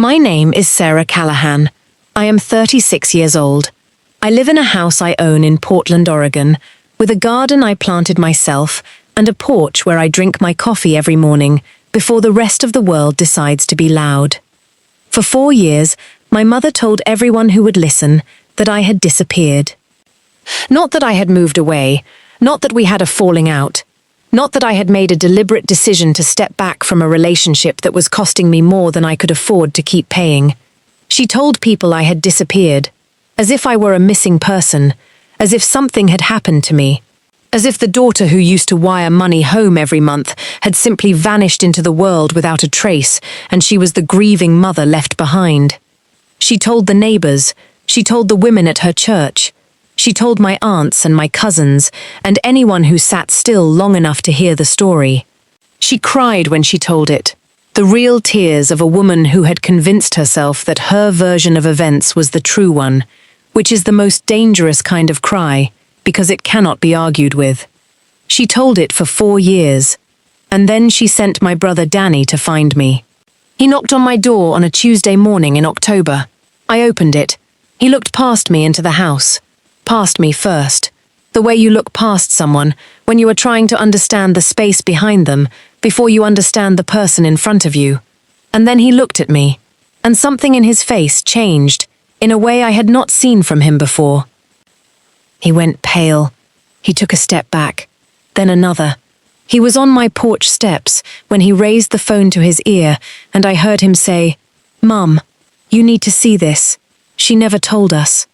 My name is Sarah Callahan. I am 36 years old. I live in a house I own in Portland, Oregon, with a garden I planted myself and a porch where I drink my coffee every morning before the rest of the world decides to be loud. For 4 years, my mother told everyone who would listen that I had disappeared. Not that I had moved away, not that we had a falling out, not that I had made a deliberate decision to step back from a relationship that was costing me more than I could afford to keep paying. She told people I had disappeared, as if I were a missing person, as if something had happened to me, as if the daughter who used to wire money home every month had simply vanished into the world without a trace, and she was the grieving mother left behind. She told the neighbors, she told the women at her church, she told my aunts and my cousins, and anyone who sat still long enough to hear the story. She cried when she told it, the real tears of a woman who had convinced herself that her version of events was the true one, which is the most dangerous kind of cry, because it cannot be argued with. She told it for 4 years, and then she sent my brother Danny to find me. He knocked on my door on a Tuesday morning in October. I opened it. He looked past me into the house. Past me first. The way you look past someone when you are trying to understand the space behind them before you understand the person in front of you. And then he looked at me, and something in his face changed in a way I had not seen from him before. He went pale. He took a step back, then another. He was on my porch steps when he raised the phone to his ear, and I heard him say, "Mum, you need to see this. She never told us."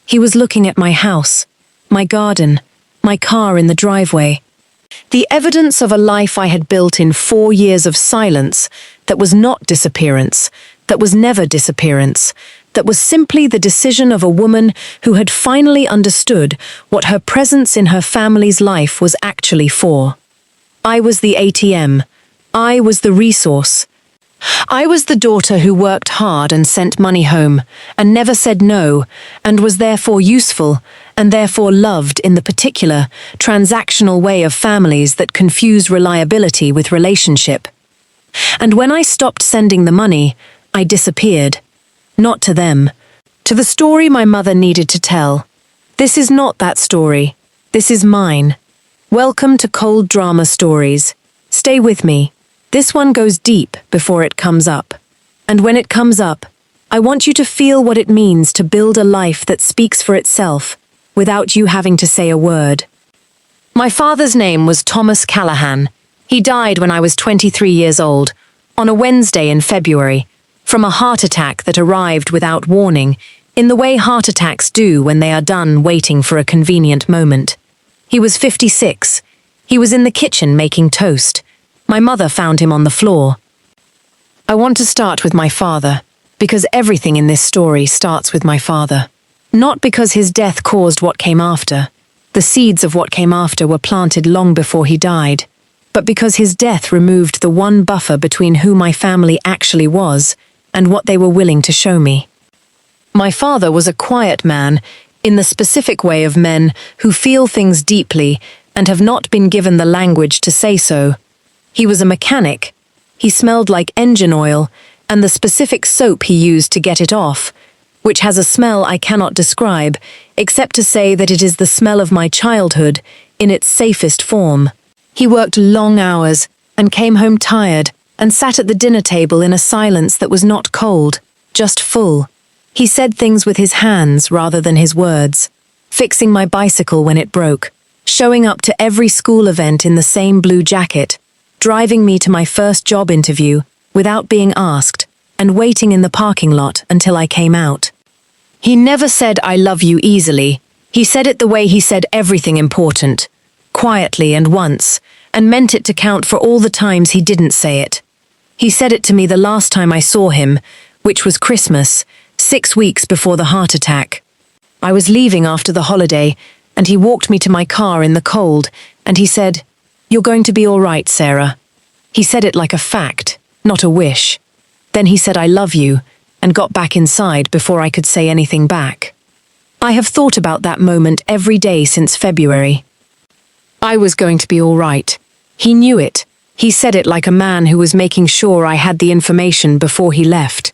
He was looking at my house, my garden, my car in the driveway. The evidence of a life I had built in 4 years of silence that was not disappearance, that was never disappearance, that was simply the decision of a woman who had finally understood what her presence in her family's life was actually for. I was the ATM. I was the resource. I was the daughter who worked hard and sent money home, and never said no, and was therefore useful, and therefore loved in the particular, transactional way of families that confuse reliability with relationship. And when I stopped sending the money, I disappeared. Not to them. To the story my mother needed to tell. This is not that story. This is mine. Welcome to Cold Drama Stories. Stay with me. This one goes deep before it comes up. And when it comes up, I want you to feel what it means to build a life that speaks for itself, without you having to say a word. My father's name was Thomas Callahan. He died when I was 23 years old, on a Wednesday in February, from a heart attack that arrived without warning, in the way heart attacks do when they are done waiting for a convenient moment. He was 56. He was in the kitchen making toast. My mother found him on the floor. I want to start with my father, because everything in this story starts with my father. Not because his death caused what came after. The seeds of what came after were planted long before he died, but because his death removed the one buffer between who my family actually was and what they were willing to show me. My father was a quiet man, in the specific way of men who feel things deeply and have not been given the language to say so. He was a mechanic. He smelled like engine oil, and the specific soap he used to get it off, which has a smell I cannot describe, except to say that it is the smell of my childhood in its safest form. He worked long hours and came home tired and sat at the dinner table in a silence that was not cold, just full. He said things with his hands rather than his words, fixing my bicycle when it broke, showing up to every school event in the same blue jacket, driving me to my first job interview without being asked, and waiting in the parking lot until I came out. He never said "I love you" easily. He said it the way he said everything important, quietly and once, and meant it to count for all the times he didn't say it. He said it to me the last time I saw him, which was Christmas, 6 weeks before the heart attack. I was leaving after the holiday, and he walked me to my car in the cold, and he said, "You're going to be all right, Sarah." He said it like a fact, not a wish. Then he said "I love you," and got back inside before I could say anything back. I have thought about that moment every day since February. I was going to be all right. He knew it. He said it like a man who was making sure I had the information before he left.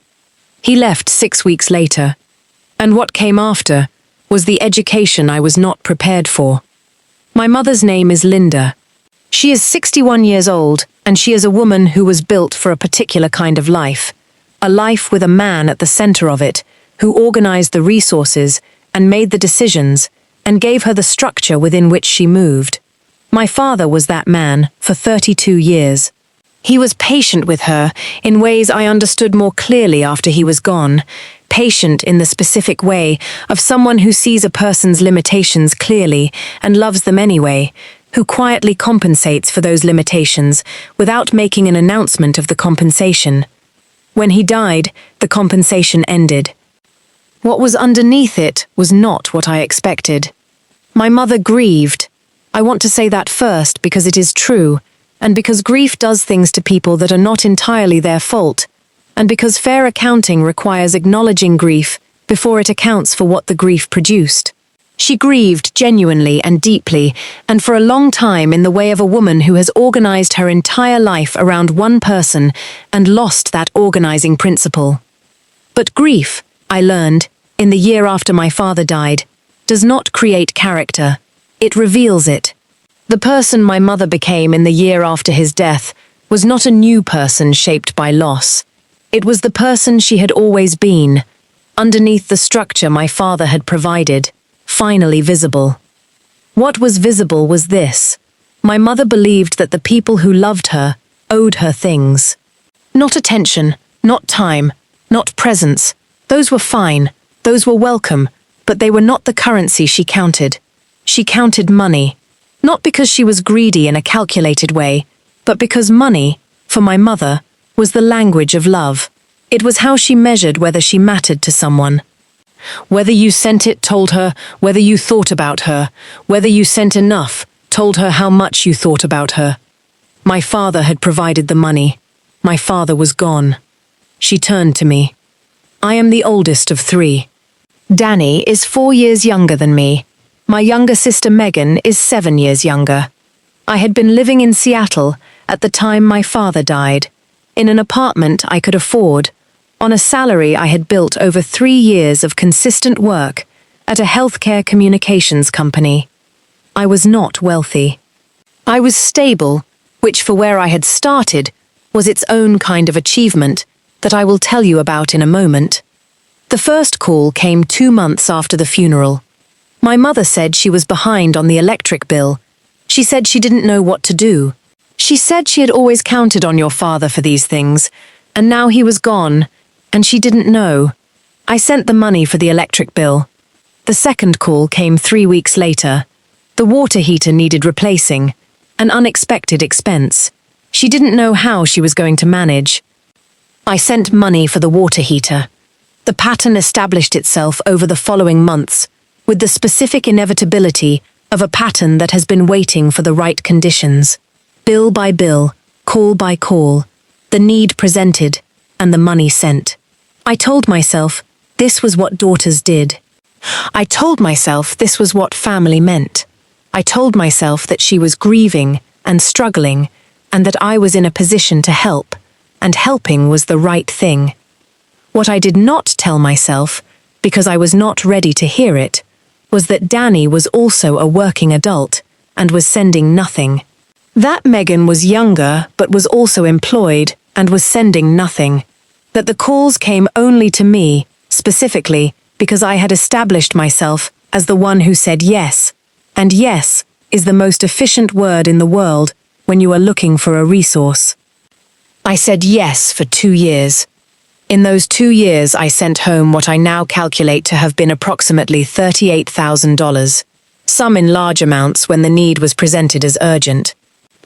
He left 6 weeks later. And what came after was the education I was not prepared for. My mother's name is Linda. She is 61 years old, and she is a woman who was built for a particular kind of life. A life with a man at the center of it, who organized the resources and made the decisions and gave her the structure within which she moved. My father was that man for 32 years. He was patient with her in ways I understood more clearly after he was gone, patient in the specific way of someone who sees a person's limitations clearly and loves them anyway, who quietly compensates for those limitations without making an announcement of the compensation. When he died, the compensation ended. What was underneath it was not what I expected. My mother grieved. I want to say that first because it is true, and because grief does things to people that are not entirely their fault, and because fair accounting requires acknowledging grief before it accounts for what the grief produced. She grieved genuinely and deeply, and for a long time in the way of a woman who has organized her entire life around one person and lost that organizing principle. But grief, I learned, in the year after my father died, does not create character. It reveals it. The person my mother became in the year after his death was not a new person shaped by loss. It was the person she had always been, underneath the structure my father had provided, finally visible. What was visible was this. My mother believed that the people who loved her owed her things. Not attention, not time, not presence. Those were fine, those were welcome, but they were not the currency she counted. She counted money, not because she was greedy in a calculated way, but because money, for my mother, was the language of love. It was how she measured whether she mattered to someone. Whether you sent it told her whether you thought about her. Whether you sent enough told her how much you thought about her. My father had provided the money. My father was gone. She turned to me. I am the oldest of 3. Danny is 4 years younger than me. My younger sister Megan is 7 years younger. I had been living in Seattle at the time my father died, in an apartment I could afford, on a salary I had built over 3 years of consistent work at a healthcare communications company. I was not wealthy. I was stable, which for where I had started was its own kind of achievement that I will tell you about in a moment. The first call came 2 months after the funeral. My mother said she was behind on the electric bill. She said she didn't know what to do. She said she had always counted on your father for these things, and now he was gone, and she didn't know. I sent the money for the electric bill. The second call came 3 weeks later. The water heater needed replacing, an unexpected expense. She didn't know how she was going to manage. I sent money for the water heater. The pattern established itself over the following months, with the specific inevitability of a pattern that has been waiting for the right conditions. Bill by bill, call by call, the need presented, and the money sent. I told myself this was what daughters did. I told myself this was what family meant. I told myself that she was grieving and struggling, and that I was in a position to help, and helping was the right thing. What I did not tell myself, because I was not ready to hear it, was that Danny was also a working adult and was sending nothing. That Megan was younger but was also employed and was sending nothing. That the calls came only to me, specifically because I had established myself as the one who said yes, and yes is the most efficient word in the world when you are looking for a resource. I said yes for 2 years. In those 2 years, I sent home what I now calculate to have been approximately $38,000, some in large amounts when the need was presented as urgent,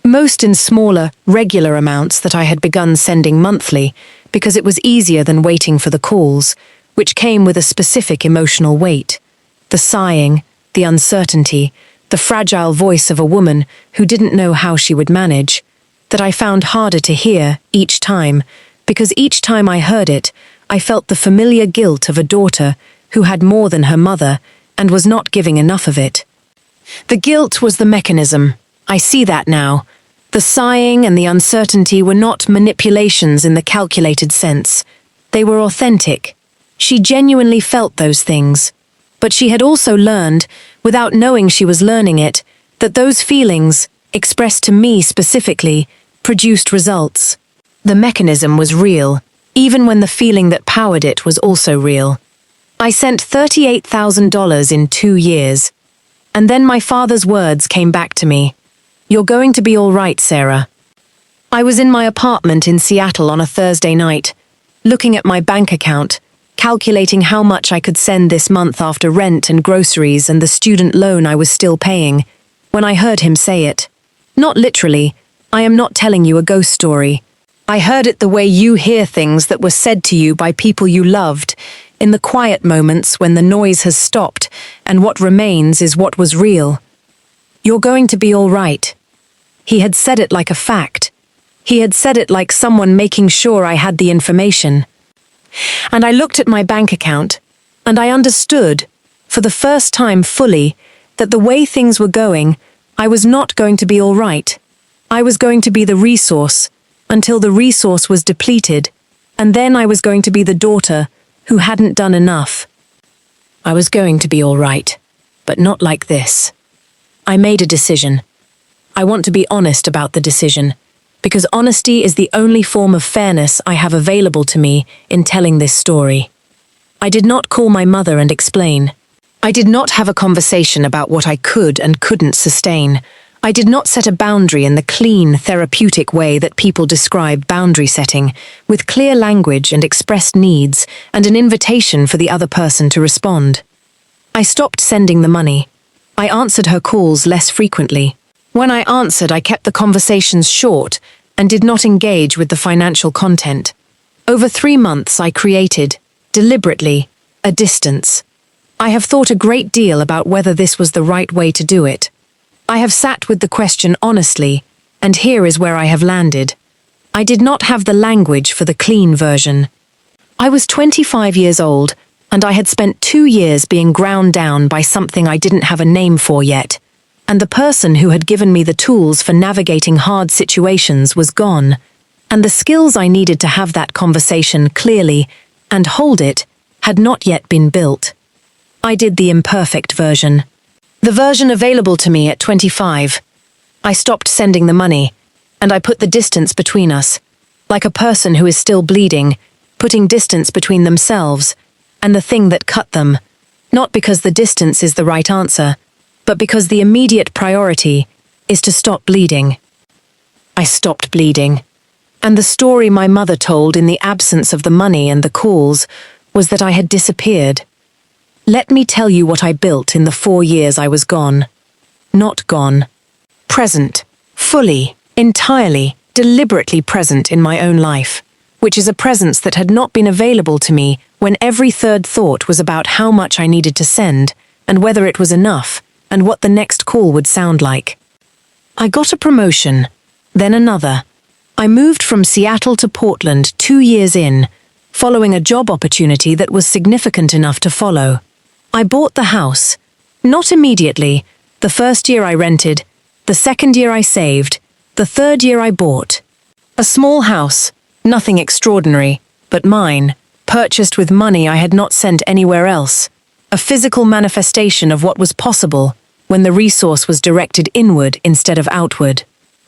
most in smaller, regular amounts that I had begun sending monthly because it was easier than waiting for the calls, which came with a specific emotional weight. The sighing, the uncertainty, the fragile voice of a woman who didn't know how she would manage, that I found harder to hear each time, because each time I heard it, I felt the familiar guilt of a daughter who had more than her mother and was not giving enough of it. The guilt was the mechanism. I see that now. The sighing and the uncertainty were not manipulations in the calculated sense. They were authentic. She genuinely felt those things. But she had also learned, without knowing she was learning it, that those feelings, expressed to me specifically, produced results. The mechanism was real, even when the feeling that powered it was also real. I sent $38,000 in 2 years. And then my father's words came back to me. "You're going to be all right, Sarah." I was in my apartment in Seattle on a Thursday night, looking at my bank account, calculating how much I could send this month after rent and groceries and the student loan I was still paying, when I heard him say it. Not literally, I am not telling you a ghost story. I heard it the way you hear things that were said to you by people you loved, in the quiet moments when the noise has stopped and what remains is what was real. "You're going to be all right." He had said it like a fact. He had said it like someone making sure I had the information. And I looked at my bank account, and I understood, for the first time fully, that the way things were going, I was not going to be all right. I was going to be the resource, until the resource was depleted, and then I was going to be the daughter who hadn't done enough. I was going to be all right, but not like this. I made a decision. I want to be honest about the decision, because honesty is the only form of fairness I have available to me in telling this story. I did not call my mother and explain. I did not have a conversation about what I could and couldn't sustain. I did not set a boundary in the clean, therapeutic way that people describe boundary setting, with clear language and expressed needs and an invitation for the other person to respond. I stopped sending the money. I answered her calls less frequently. When I answered, I kept the conversations short and did not engage with the financial content. Over 3 months, I created, deliberately, a distance. I have thought a great deal about whether this was the right way to do it. I have sat with the question honestly, and here is where I have landed. I did not have the language for the clean version. I was 25 years old, and I had spent 2 years being ground down by something I didn't have a name for yet, and the person who had given me the tools for navigating hard situations was gone, and the skills I needed to have that conversation clearly and hold it had not yet been built. I did the imperfect version. The version available to me at 25. I stopped sending the money, and I put the distance between us, like a person who is still bleeding, putting distance between themselves and the thing that cut them, not because the distance is the right answer, but because the immediate priority is to stop bleeding. I stopped bleeding, and the story my mother told in the absence of the money and the calls was that I had disappeared. Let me tell you what I built in the 4 years I was gone. Not gone. Present. Fully, entirely, deliberately present in my own life, which is a presence that had not been available to me when every third thought was about how much I needed to send, and whether it was enough, and what the next call would sound like. I got a promotion, then another. I moved from Seattle to Portland 2 years in, following a job opportunity that was significant enough to follow. I bought the house. Not immediately. The first year I rented, the second year I saved, the third year I bought. A small house, nothing extraordinary, but mine, purchased with money I had not sent anywhere else. A physical manifestation of what was possible when the resource was directed inward instead of outward.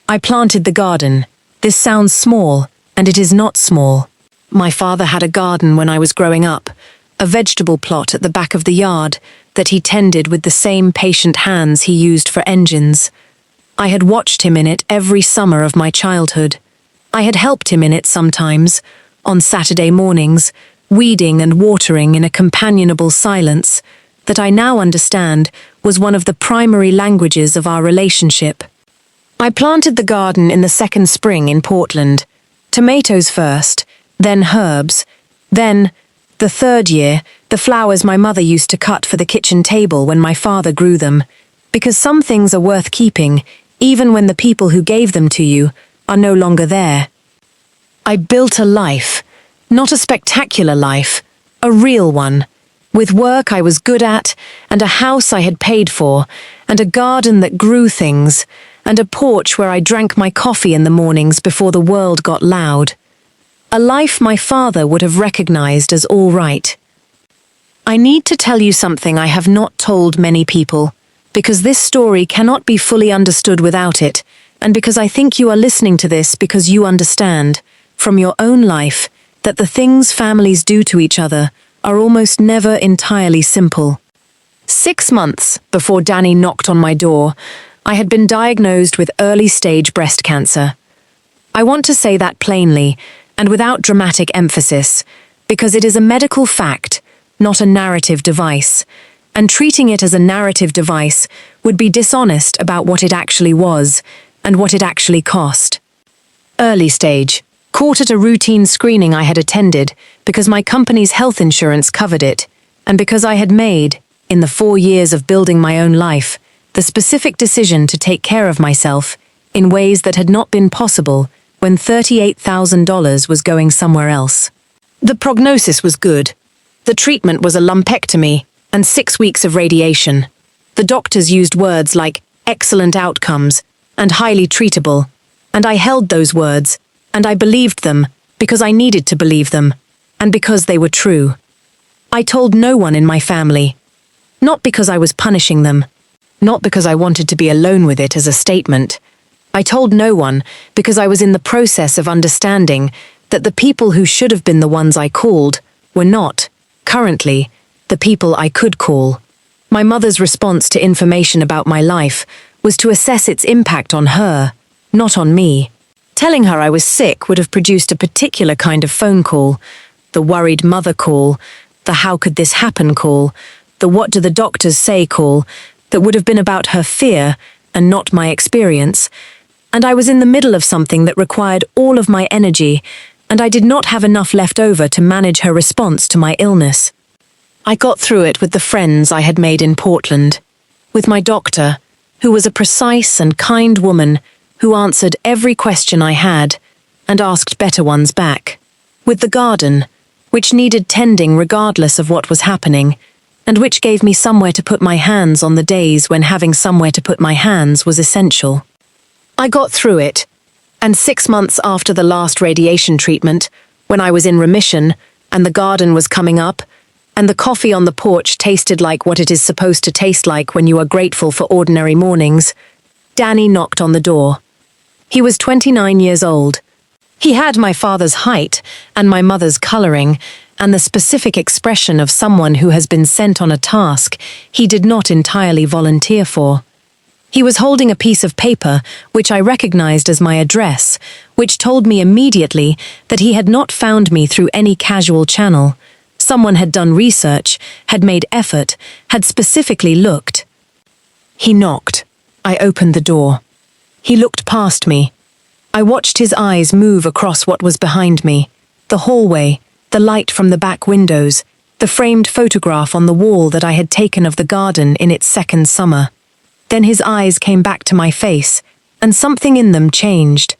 I planted the garden. This sounds small, and it is not small. My father had a garden when I was growing up, a vegetable plot at the back of the yard that he tended with the same patient hands he used for engines. I had watched him in it every summer of my childhood. I had helped him in it sometimes, on Saturday mornings, weeding and watering in a companionable silence that I now understand was one of the primary languages of our relationship. I planted the garden in the second spring in Portland. Tomatoes first, then herbs, then, the third year, the flowers my mother used to cut for the kitchen table when my father grew them, because some things are worth keeping, even when the people who gave them to you are no longer there. I built a life, not a spectacular life, a real one, with work I was good at, and a house I had paid for, and a garden that grew things, and a porch where I drank my coffee in the mornings before the world got loud. A life my father would have recognized as all right. I need to tell you something I have not told many people, because this story cannot be fully understood without it, and because I think you are listening to this because you understand, from your own life, that the things families do to each other are almost never entirely simple. 6 months before Danny knocked on my door, I had been diagnosed with early-stage breast cancer. I want to say that plainly, and without dramatic emphasis, because it is a medical fact, not a narrative device, and treating it as a narrative device would be dishonest about what it actually was and what it actually cost. Early stage, caught at a routine screening I had attended because my company's health insurance covered it, and because I had made, in the 4 years of building my own life, the specific decision to take care of myself in ways that had not been possible when $38,000 was going somewhere else. The prognosis was good. The treatment was a lumpectomy and 6 weeks of radiation. The doctors used words like excellent outcomes and highly treatable, and I held those words, and I believed them because I needed to believe them, and because they were true. I told no one in my family, not because I was punishing them, not because I wanted to be alone with it as a statement. I told no one because I was in the process of understanding that the people who should have been the ones I called were not, currently, the people I could call. My mother's response to information about my life was to assess its impact on her, not on me. Telling her I was sick would have produced a particular kind of phone call, the worried mother call, the how could this happen call, the what do the doctors say call, that would have been about her fear and not my experience, and I was in the middle of something that required all of my energy, and I did not have enough left over to manage her response to my illness. I got through it with the friends I had made in Portland, with my doctor, who was a precise and kind woman who answered every question I had and asked better ones back, with the garden, which needed tending regardless of what was happening, and which gave me somewhere to put my hands on the days when having somewhere to put my hands was essential. I got through it, and 6 months after the last radiation treatment, when I was in remission, and the garden was coming up, and the coffee on the porch tasted like what it is supposed to taste like when you are grateful for ordinary mornings, Danny knocked on the door. He was 29 years old. He had my father's height and my mother's coloring, and the specific expression of someone who has been sent on a task he did not entirely volunteer for. He was holding a piece of paper which I recognized as my address, which told me immediately that he had not found me through any casual channel. Someone had done research, had made effort, had specifically looked. He knocked. I opened the door. He looked past me. I watched his eyes move across what was behind me, the hallway, the light from the back windows, the framed photograph on the wall that I had taken of the garden in its second summer. Then his eyes came back to my face, and something in them changed.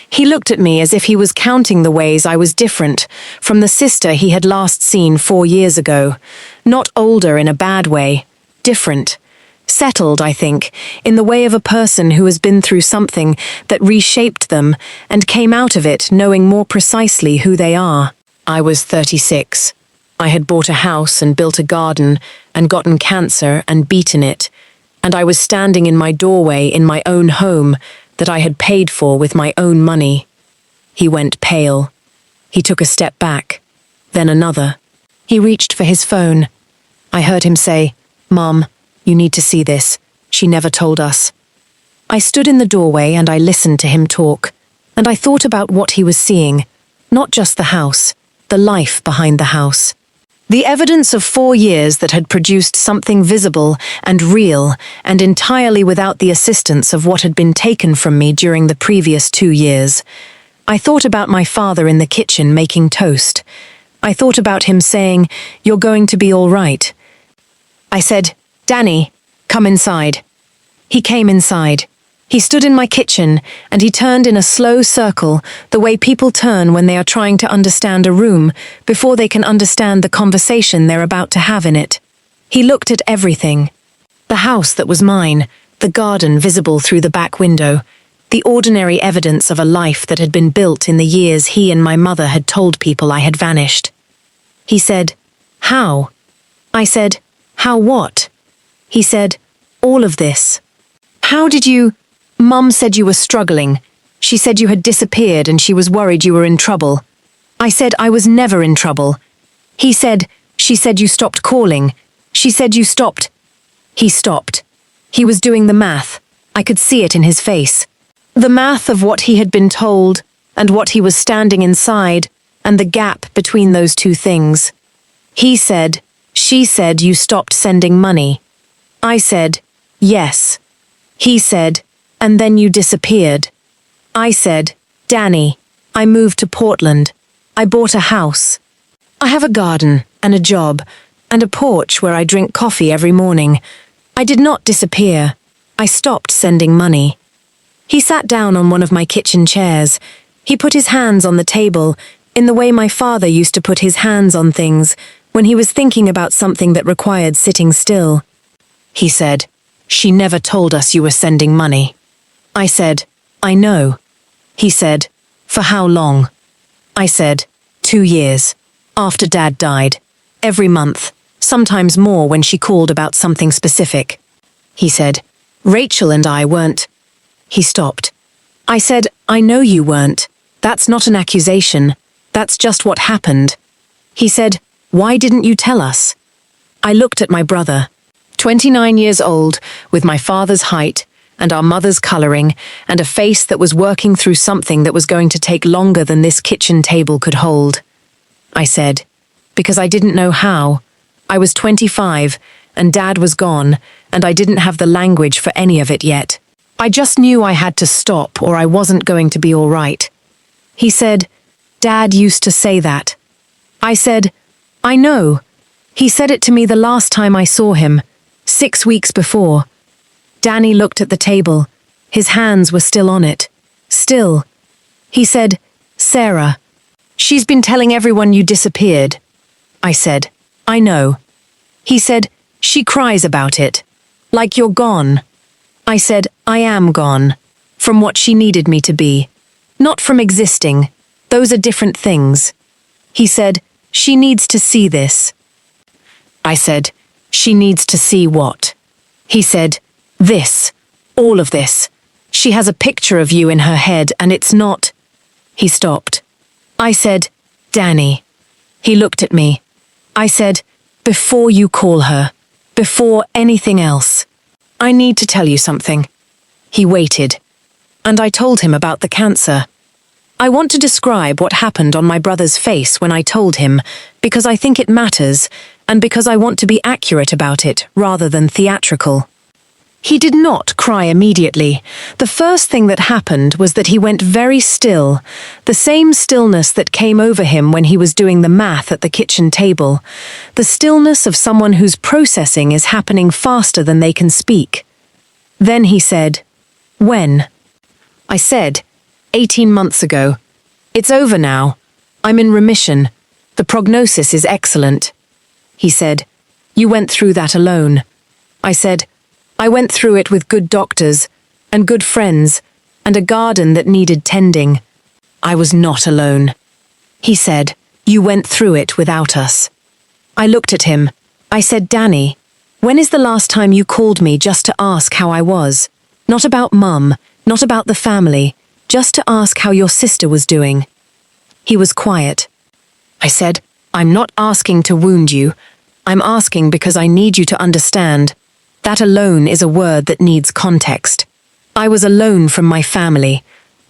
He looked at me as if he was counting the ways I was different from the sister he had last seen 4 years ago. Not older in a bad way, different. Settled, I think, in the way of a person who has been through something that reshaped them and came out of it knowing more precisely who they are. I was 36. I had bought a house and built a garden and gotten cancer and beaten it, and I was standing in my doorway in my own home that I had paid for with my own money. He went pale. He took a step back, then another. He reached for his phone. I heard him say, "Mom, you need to see this. She never told us." I stood in the doorway and I listened to him talk, and I thought about what he was seeing, not just the house, the life behind the house. The evidence of 4 years that had produced something visible and real and entirely without the assistance of what had been taken from me during the previous 2 years. I thought about my father in the kitchen making toast. I thought about him saying, "You're going to be all right." I said, "Danny, come inside." He came inside. He stood in my kitchen, and he turned in a slow circle, the way people turn when they are trying to understand a room before they can understand the conversation they're about to have in it. He looked at everything. The house that was mine, the garden visible through the back window, the ordinary evidence of a life that had been built in the years he and my mother had told people I had vanished. He said, "How?" I said, "How what?" He said, "All of this." "How did you—" "Mum said you were struggling. She said you had disappeared and she was worried you were in trouble." I said I was never in trouble. He said, "She said you stopped calling. She said you stopped—" He stopped. He was doing the math. I could see it in his face. The math of what he had been told and what he was standing inside and the gap between those two things. He said, "She said you stopped sending money." I said, "Yes." He said, "And then you disappeared." I said, "Danny, I moved to Portland. I bought a house. I have a garden and a job and a porch where I drink coffee every morning. I did not disappear. I stopped sending money." He sat down on one of my kitchen chairs. He put his hands on the table in the way my father used to put his hands on things when he was thinking about something that required sitting still. He said, "She never told us you were sending money." I said, "I know." He said, "For how long?" I said, 2 years. After Dad died. Every month, sometimes more when she called about something specific. He said, "Rachel and I weren't—" He stopped. I said, "I know you weren't. That's not an accusation. That's just what happened." He said, "Why didn't you tell us?" I looked at my brother, 29 years old, with my father's height and our mother's coloring and a face that was working through something that was going to take longer than this kitchen table could hold. I said, "Because I didn't know how. I was 25 and Dad was gone and I didn't have the language for any of it yet. I just knew I had to stop or I wasn't going to be all right." He said, "Dad used to say that." I said, "I know. He said it to me the last time I saw him, 6 weeks before." Danny looked at the table. His hands were still on it. Still. He said, "Sarah, she's been telling everyone you disappeared." I said, "I know." He said, "She cries about it. Like you're gone." I said, "I am gone. From what she needed me to be. Not from existing. Those are different things." He said, "She needs to see this." I said, "She needs to see what?" He said, "This. All of this. She has a picture of you in her head and it's not—" He stopped. I said, "Danny." He looked at me. I said, "Before you call her, before anything else, I need to tell you something." He waited, and I told him about the cancer. I want to describe what happened on my brother's face when I told him, because I think it matters, and because I want to be accurate about it rather than theatrical. He did not cry immediately. The first thing that happened was that he went very still, the same stillness that came over him when he was doing the math at the kitchen table, the stillness of someone whose processing is happening faster than they can speak. Then he said, "When?" I said, 18 months ago. It's over now. I'm in remission. The prognosis is excellent." He said, "You went through that alone." I said, "I went through it with good doctors and good friends and a garden that needed tending. I was not alone." He said, "You went through it without us." I looked at him. I said, "Danny, when is the last time you called me just to ask how I was? Not about Mum, not about the family, just to ask how your sister was doing." He was quiet. I said, "I'm not asking to wound you. I'm asking because I need you to understand. That alone is a word that needs context. I was alone from my family.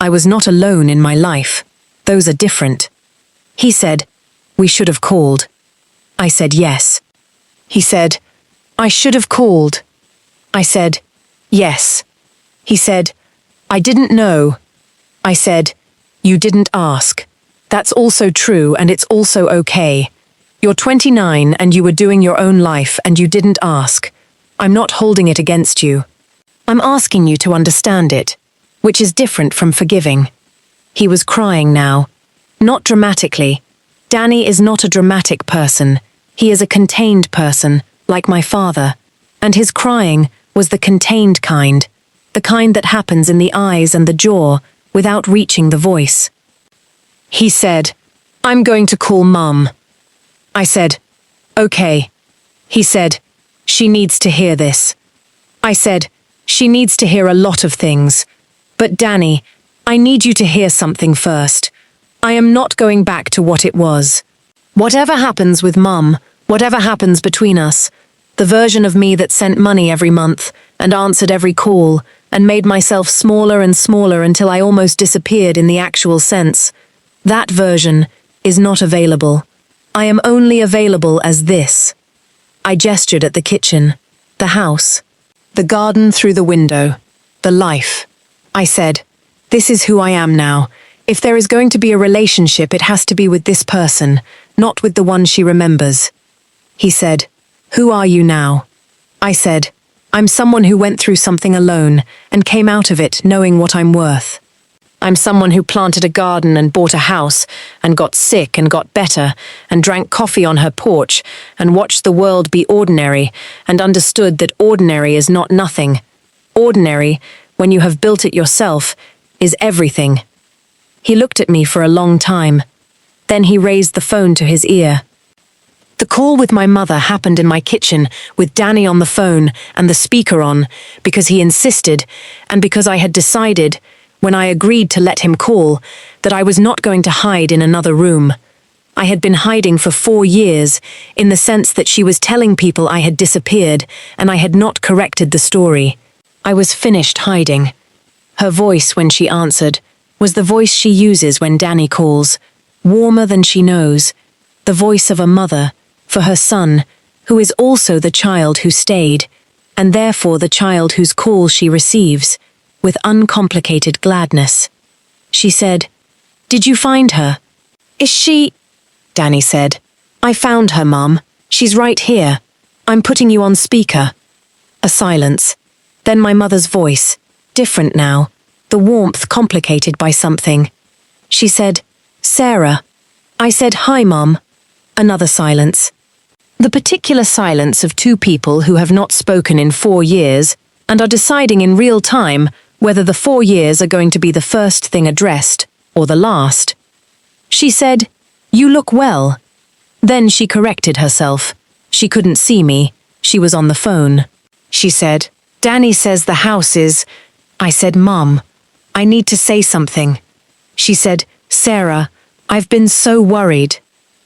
I was not alone in my life. Those are different." He said, "We should have called." I said, "Yes." He said, "I should have called." I said, "Yes." He said, "I didn't know." I said, "You didn't ask. That's also true and it's also okay. You're 29 and you were doing your own life and you didn't ask. I'm not holding it against you. I'm asking you to understand it, which is different from forgiving." He was crying now. Not dramatically. Danny is not a dramatic person. He is a contained person, like my father. And his crying was the contained kind. the kind that happens in the eyes and the jaw without reaching the voice. He said, "I'm going to call Mum." I said, "Okay." He said, "She needs to hear this." I said, "She needs to hear a lot of things. But Danny, I need you to hear something first. I am not going back to what it was. Whatever happens with Mum, whatever happens between us, the version of me that sent money every month and answered every call and made myself smaller and smaller until I almost disappeared in the actual sense, that version is not available. I am only available as this." I gestured at the kitchen, the house, the garden through the window, the life. I said, "This is who I am now. If there is going to be a relationship, it has to be with this person, not with the one she remembers." He said, "Who are you now?" I said, "I'm someone who went through something alone and came out of it knowing what I'm worth. I'm someone who planted a garden and bought a house and got sick and got better and drank coffee on her porch and watched the world be ordinary and understood that ordinary is not nothing. Ordinary, when you have built it yourself, is everything." He looked at me for a long time. Then he raised the phone to his ear. The call with my mother happened in my kitchen with Danny on the phone and the speaker on because he insisted and because I had decided, when I agreed to let him call, that I was not going to hide in another room. I had been hiding for 4 years, in the sense that she was telling people I had disappeared and I had not corrected the story. I was finished hiding. Her voice when she answered was the voice she uses when Danny calls, warmer than she knows, the voice of a mother for her son, who is also the child who stayed, and therefore the child whose call she receives, with uncomplicated gladness. She said, "Did you find her?" "Is she—" Danny said, "I found her, Mum. She's right here. I'm putting you on speaker." A silence. Then my mother's voice, different now, the warmth complicated by something. She said, "Sarah." I said, "Hi, Mum." Another silence. The particular silence of two people who have not spoken in 4 years and are deciding in real time whether the 4 years are going to be the first thing addressed or the last. She said, "You look well." Then she corrected herself. She couldn't see me. She was on the phone. She said, "Danny says the house is—" I said, "Mum, I need to say something." She said, "Sarah, I've been so worried."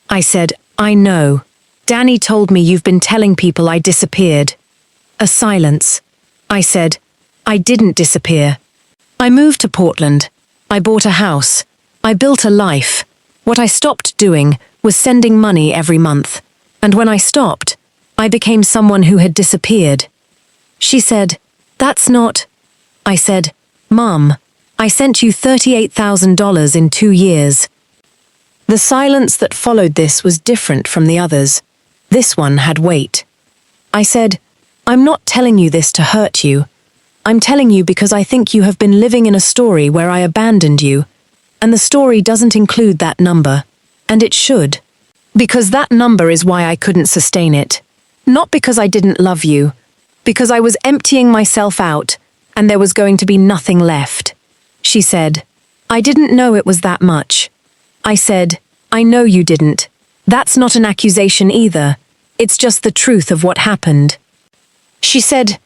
I said, "I know. Danny told me you've been telling people I disappeared." A silence. I said, "I didn't disappear. I moved to Portland. I bought a house. I built a life. What I stopped doing was sending money every month. And when I stopped, I became someone who had disappeared." She said, "That's not—" I said, "Mum, I sent you $38,000 in 2 years." The silence that followed this was different from the others. This one had weight. I said, "I'm not telling you this to hurt you. I'm telling you because I think you have been living in a story where I abandoned you, and the story doesn't include that number, and it should. Because that number is why I couldn't sustain it. Not because I didn't love you, because I was emptying myself out, and there was going to be nothing left." She said, "I didn't know it was that much." I said, "I know you didn't. That's not an accusation either. It's just the truth of what happened." She said,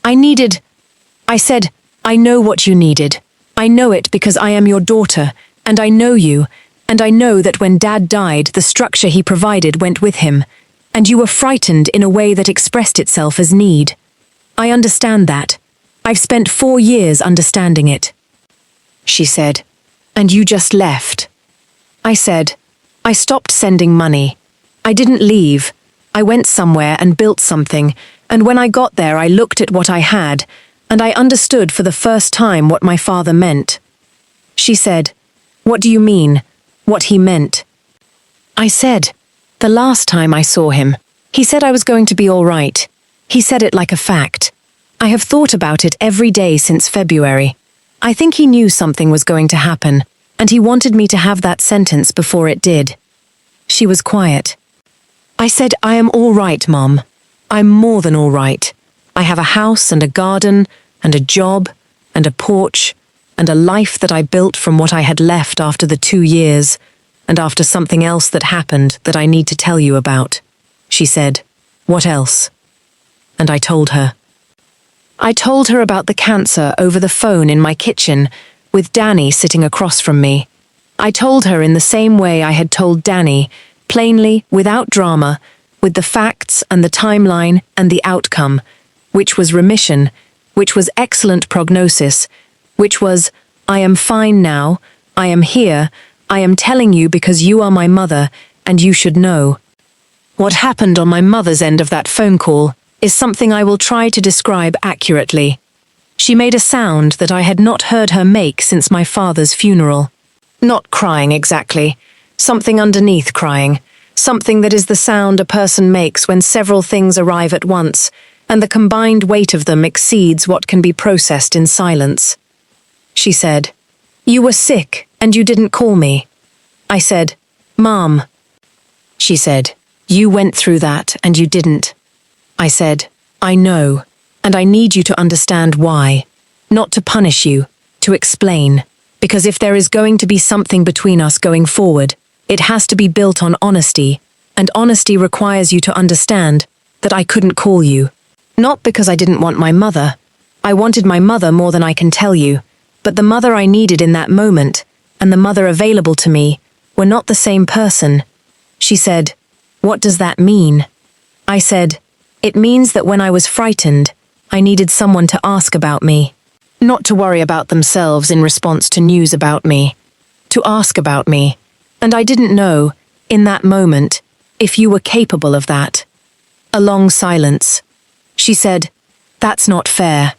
I said, "I know what you needed. I know it because I am your daughter, and I know you, and I know that when Dad died, the structure he provided went with him, and you were frightened in a way that expressed itself as need. I understand that. I've spent 4 years understanding it." She said, "And you just left." I said, "I stopped sending money. I didn't leave. I went somewhere and built something, and when I got there I looked at what I had, and I understood for the first time what my father meant." She said, "What do you mean, what he meant?" I said, "The last time I saw him, he said I was going to be all right. He said it like a fact. I have thought about it every day since February. I think he knew something was going to happen, and he wanted me to have that sentence before it did." She was quiet. I said, "I am all right, Mom. I'm more than all right. I have a house and a garden and a job and a porch, and a life that I built from what I had left after the 2 years, and after something else that happened that I need to tell you about. She said, "What else?" And I told her. I told her about the cancer over the phone in my kitchen, with Danny sitting across from me. I told her in the same way I had told Danny, plainly, without drama, with the facts and the timeline and the outcome, which was remission, which was excellent prognosis, which was, "I am fine now, I am here, I am telling you because you are my mother, and you should know." What happened on my mother's end of that phone call is something I will try to describe accurately. She made a sound that I had not heard her make since my father's funeral. Not crying exactly, something underneath crying, something that is the sound a person makes when several things arrive at once, and the combined weight of them exceeds what can be processed in silence. She said, "You were sick, and you didn't call me." I said, "Mom." She said, "You went through that, and you didn't." I said, "I know, and I need you to understand why. Not to punish you, to explain. Because if there is going to be something between us going forward, it has to be built on honesty, and honesty requires you to understand that I couldn't call you. Not because I didn't want my mother. I wanted my mother more than I can tell you, but the mother I needed in that moment, and the mother available to me, were not the same person." She said, "What does that mean?" I said, "It means that when I was frightened, I needed someone to ask about me. Not to worry about themselves in response to news about me. To ask about me. And I didn't know, in that moment, if you were capable of that." A long silence. She said, "That's not fair."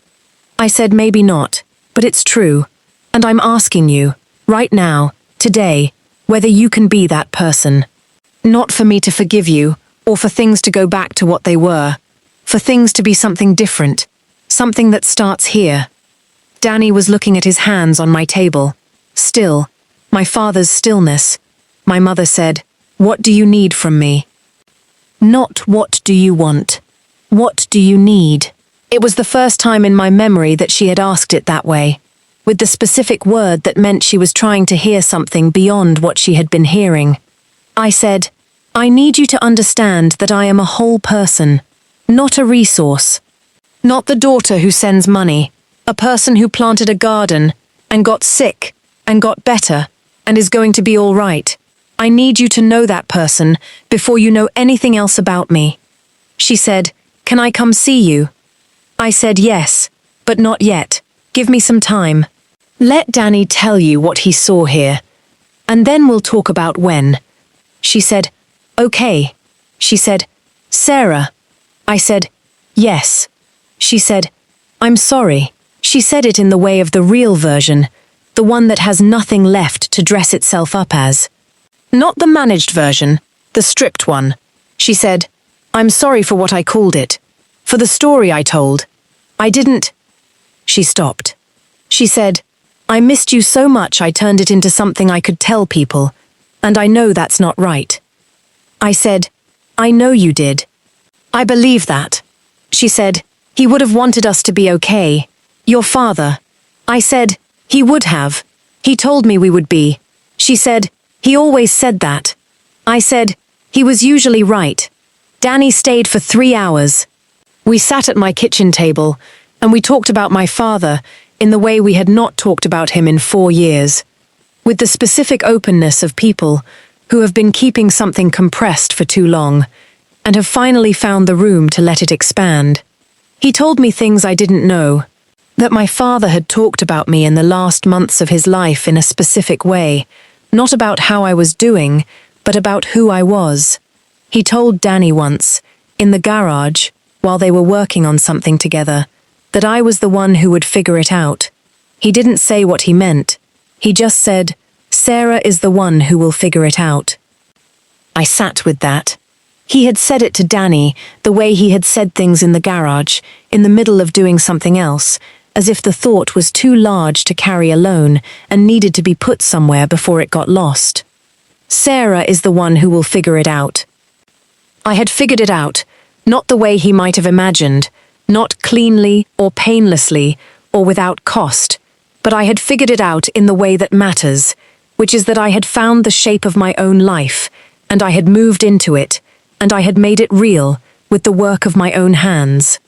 I said, "Maybe not, but it's true. And I'm asking you, right now, today, whether you can be that person. Not for me to forgive you, or for things to go back to what they were. For things to be something different. Something that starts here." Danny was looking at his hands on my table. Still, my father's stillness. My mother said, "What do you need from me?" Not what do you want. What do you need? It was the first time in my memory that she had asked it that way, with the specific word that meant she was trying to hear something beyond what she had been hearing. I said, "I need you to understand that I am a whole person, not a resource. Not the daughter who sends money, a person who planted a garden, and got sick, and got better, and is going to be all right. I need you to know that person before you know anything else about me." She said, "Can I come see you?" I said, "Yes, but not yet. Give me some time. Let Danny tell you what he saw here, and then we'll talk about when." She said, "Okay." She said, "Sarah." I said, "Yes." She said, "I'm sorry." She said it in the way of the real version, the one that has nothing left to dress itself up as. Not the managed version, the stripped one. She said, "I'm sorry for what I called it. For the story I told. I didn't." She stopped. She said, "I missed you so much I turned it into something I could tell people, and I know that's not right." I said, "I know you did. I believe that." She said, "He would have wanted us to be okay. Your father." I said, "He would have. He told me we would be." She said, "He always said that." I said, "He was usually right." Danny stayed for 3 hours. We sat at my kitchen table, and we talked about my father in the way we had not talked about him in 4 years, with the specific openness of people who have been keeping something compressed for too long, and have finally found the room to let it expand. He told me things I didn't know, that my father had talked about me in the last months of his life in a specific way, not about how I was doing, but about who I was. He told Danny once, in the garage, while they were working on something together, that I was the one who would figure it out. He didn't say what he meant. He just said, "Sarah is the one who will figure it out." I sat with that. He had said it to Danny the way he had said things in the garage, in the middle of doing something else, as if the thought was too large to carry alone and needed to be put somewhere before it got lost. Sarah is the one who will figure it out. I had figured it out, not the way he might have imagined, not cleanly or painlessly or without cost, but I had figured it out in the way that matters, which is that I had found the shape of my own life, and I had moved into it, and I had made it real with the work of my own hands.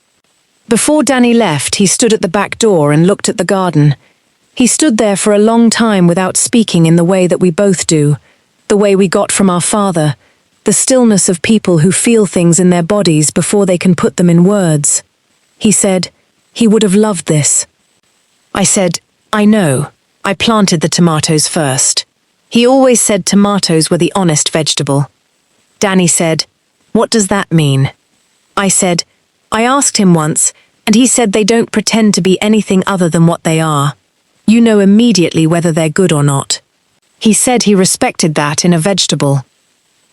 Before Danny left, he stood at the back door and looked at the garden. He stood there for a long time without speaking in the way that we both do, the way we got from our father, the stillness of people who feel things in their bodies before they can put them in words. He said, he would have loved this. I said, I know. I planted the tomatoes first. He always said tomatoes were the honest vegetable. Danny said, what does that mean? I said, I asked him once, and he said they don't pretend to be anything other than what they are. You know immediately whether they're good or not. He said he respected that in a vegetable.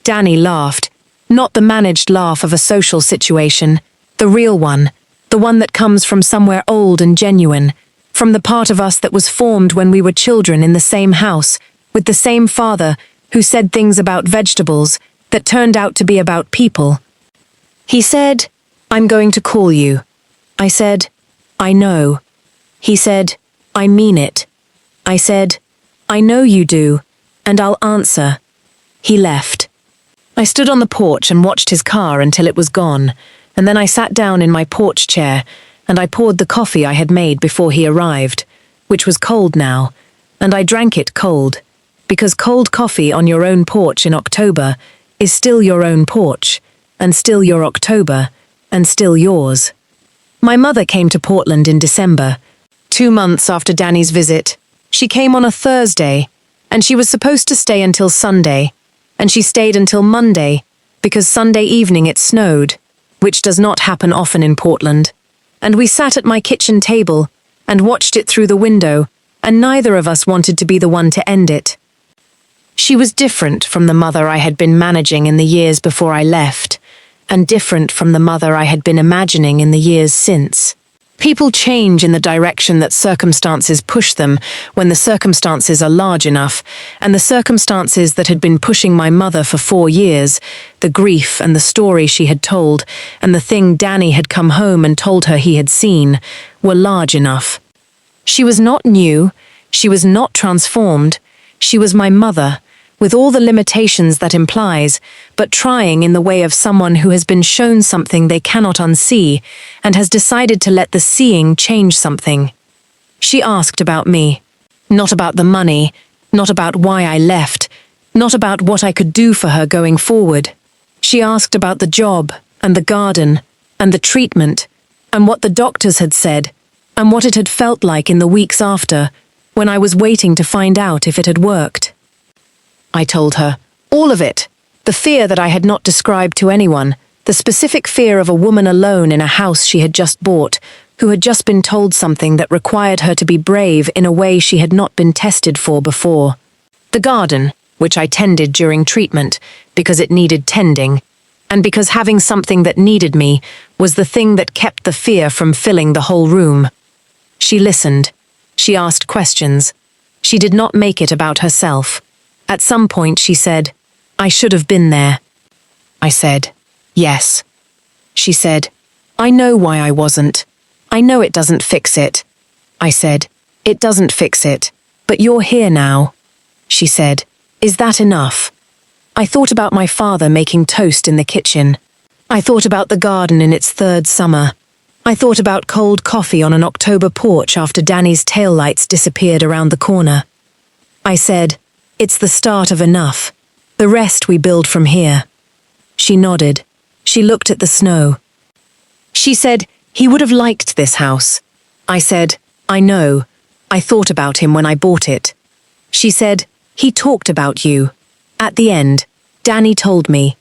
Danny laughed, not the managed laugh of a social situation, the real one, the one that comes from somewhere old and genuine, from the part of us that was formed when we were children in the same house, with the same father who said things about vegetables that turned out to be about people. He said, I'm going to call you. I said, I know. He said, I mean it. I said, I know you do, and I'll answer. He left. I stood on the porch and watched his car until it was gone, and then I sat down in my porch chair, and I poured the coffee I had made before he arrived, which was cold now, and I drank it cold, because cold coffee on your own porch in October is still your own porch, and still your October, and still yours. My mother came to Portland in December, 2 months after Danny's visit. She came on a Thursday, and she was supposed to stay until Sunday, and she stayed until Monday, because Sunday evening it snowed, which does not happen often in Portland, and we sat at my kitchen table and watched it through the window, and neither of us wanted to be the one to end it. She was different from the mother I had been managing in the years before I left, and different from the mother I had been imagining in the years since. People change in the direction that circumstances push them when the circumstances are large enough, and the circumstances that had been pushing my mother for 4 years, the grief and the story she had told, and the thing Danny had come home and told her he had seen, were large enough. She was not new, she was not transformed, she was my mother, with all the limitations that implies, but trying in the way of someone who has been shown something they cannot unsee, and has decided to let the seeing change something. She asked about me, not about the money, not about why I left, not about what I could do for her going forward. She asked about the job, and the garden, and the treatment, and what the doctors had said, and what it had felt like in the weeks after, when I was waiting to find out if it had worked. I told her, all of it, the fear that I had not described to anyone, the specific fear of a woman alone in a house she had just bought, who had just been told something that required her to be brave in a way she had not been tested for before. The garden, which I tended during treatment, because it needed tending, and because having something that needed me was the thing that kept the fear from filling the whole room. She listened. She asked questions. She did not make it about herself. At some point she said, I should have been there. I said, yes. She said, I know why I wasn't. I know it doesn't fix it. I said, it doesn't fix it, but you're here now. She said, is that enough? I thought about my father making toast in the kitchen. I thought about the garden in its 3rd summer. I thought about cold coffee on an October porch after Danny's taillights disappeared around the corner. I said, it's the start of enough. The rest we build from here. She nodded. She looked at the snow. She said, he would have liked this house. I said, I know. I thought about him when I bought it. She said, he talked about you. At the end, Danny told me.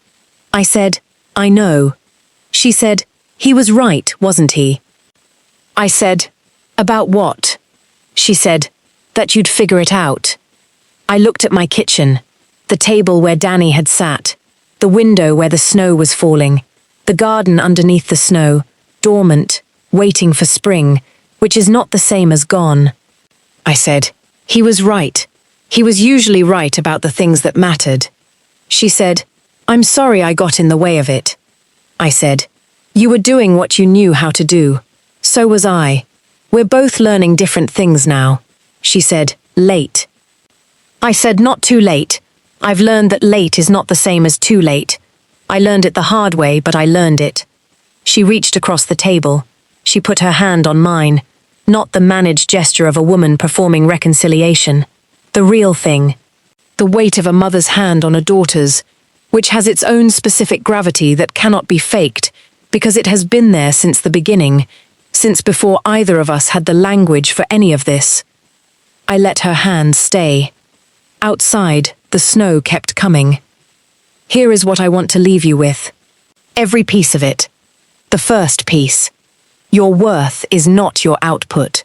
I said, I know. She said, he was right, wasn't he? I said, about what? She said, that you'd figure it out. I looked at my kitchen, the table where Danny had sat, the window where the snow was falling, the garden underneath the snow, dormant, waiting for spring, which is not the same as gone. I said, he was right. He was usually right about the things that mattered. She said, I'm sorry I got in the way of it. I said, you were doing what you knew how to do. So was I. We're both learning different things now. She said, late. I said, not too late. I've learned that late is not the same as too late. I learned it the hard way, but I learned it. She reached across the table. She put her hand on mine, not the managed gesture of a woman performing reconciliation. The real thing. The weight of a mother's hand on a daughter's, which has its own specific gravity that cannot be faked, because it has been there since the beginning, since before either of us had the language for any of this. I let her hand stay. Outside, the snow kept coming. Here is what I want to leave you with. Every piece of it. The first piece. Your worth is not your output.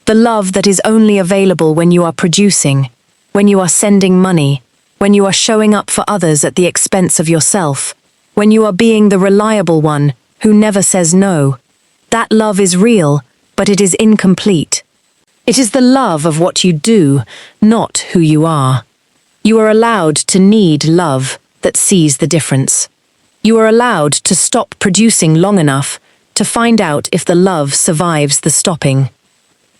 The love that is only available when you are producing, when you are sending money, when you are showing up for others at the expense of yourself, when you are being the reliable one who never says no. That love is real, but it is incomplete. It is the love of what you do, not who you are. You are allowed to need love that sees the difference. You are allowed to stop producing long enough to find out if the love survives the stopping.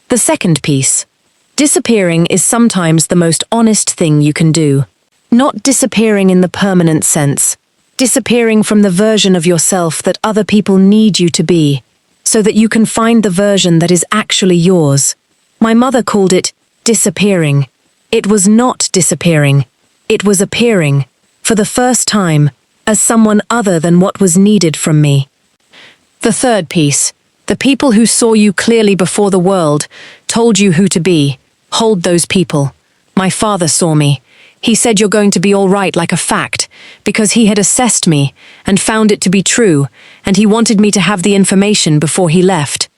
The second piece. Disappearing is sometimes the most honest thing you can do. Not disappearing in the permanent sense. Disappearing from the version of yourself that other people need you to be, so that you can find the version that is actually yours. My mother called it disappearing. It was not disappearing. It was appearing, for the first time, as someone other than what was needed from me. The third piece. The people who saw you clearly before the world, told you who to be. Hold those people. My father saw me. He said you're going to be all right like a fact, because he had assessed me and found it to be true, and he wanted me to have the information before he left.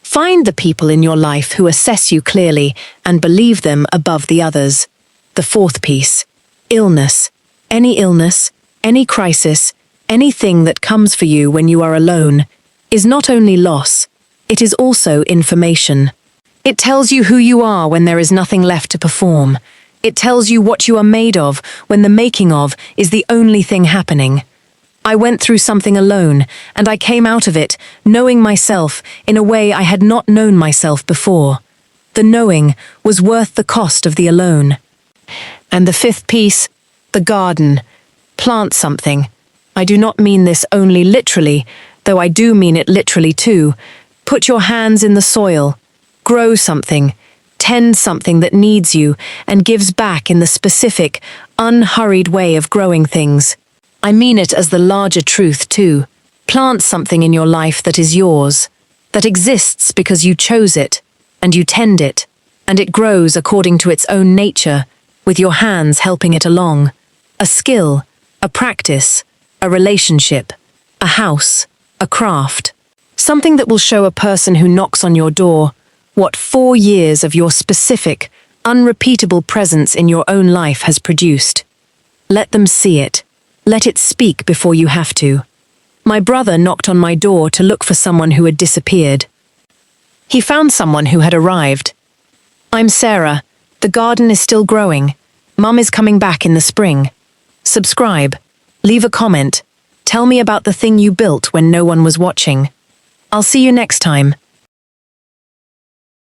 Find the people in your life who assess you clearly and believe them above the others. The fourth piece. Illness. Any crisis, anything that comes for you when you are alone, is not only loss, it is also information. It tells you who you are when there is nothing left to perform. It tells you what you are made of when the making of is the only thing happening. I went through something alone, and I came out of it knowing myself in a way I had not known myself before. The knowing was worth the cost of the alone. And the fifth piece, the garden. Plant something. I do not mean this only literally, though I do mean it literally too. Put your hands in the soil. Grow something. Tend something that needs you and gives back in the specific, unhurried way of growing things. I mean it as the larger truth too. Plant something in your life that is yours, that exists because you chose it, and you tend it, and it grows according to its own nature, with your hands helping it along. A skill, a practice, a relationship, a house, a craft. Something that will show a person who knocks on your door what 4 years of your specific, unrepeatable presence in your own life has produced. Let them see it. Let it speak before you have to. My brother knocked on my door to look for someone who had disappeared. He found someone who had arrived. I'm Sarah. The garden is still growing. Mum is coming back in the spring. Subscribe. Leave a comment. Tell me about the thing you built when no one was watching. I'll see you next time.